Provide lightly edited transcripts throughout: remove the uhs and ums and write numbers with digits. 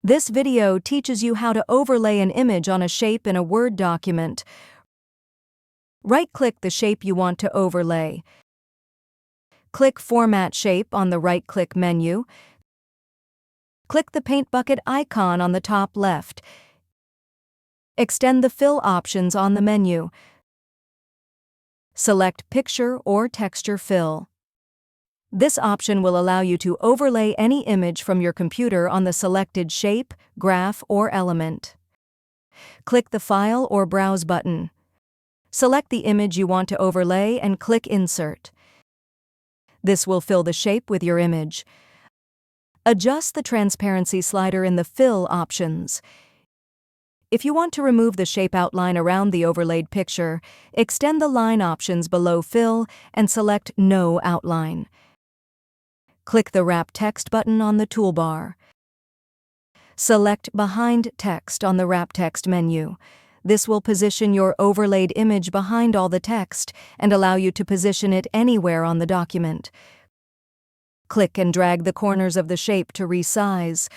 This video teaches you how to overlay an image on a shape in a Word document. Right-click the shape you want to overlay. Click Format Shape on the right-click menu. Click the paint bucket icon on the top left. Extend the fill options on the menu. Select Picture or Texture Fill. This option will allow you to overlay any image from your computer on the selected shape, graph, or element. Click the File or Browse button. Select the image you want to overlay and click Insert. This will fill the shape with your image. Adjust the transparency slider in the Fill options. If you want to remove the shape outline around the overlaid picture, extend the line options below Fill and select No Outline. Click the Wrap Text button on the toolbar. Select Behind Text on the Wrap Text menu. This will position your overlaid image behind all the text and allow you to position it anywhere on the document. Click and drag the corners of the shape to resize.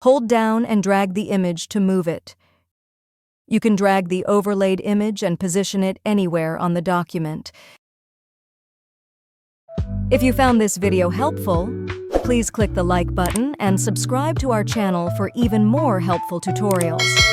Hold down and drag the image to move it. You can drag the overlaid image and position it anywhere on the document. If you found this video helpful, please click the like button and subscribe to our channel for even more helpful tutorials.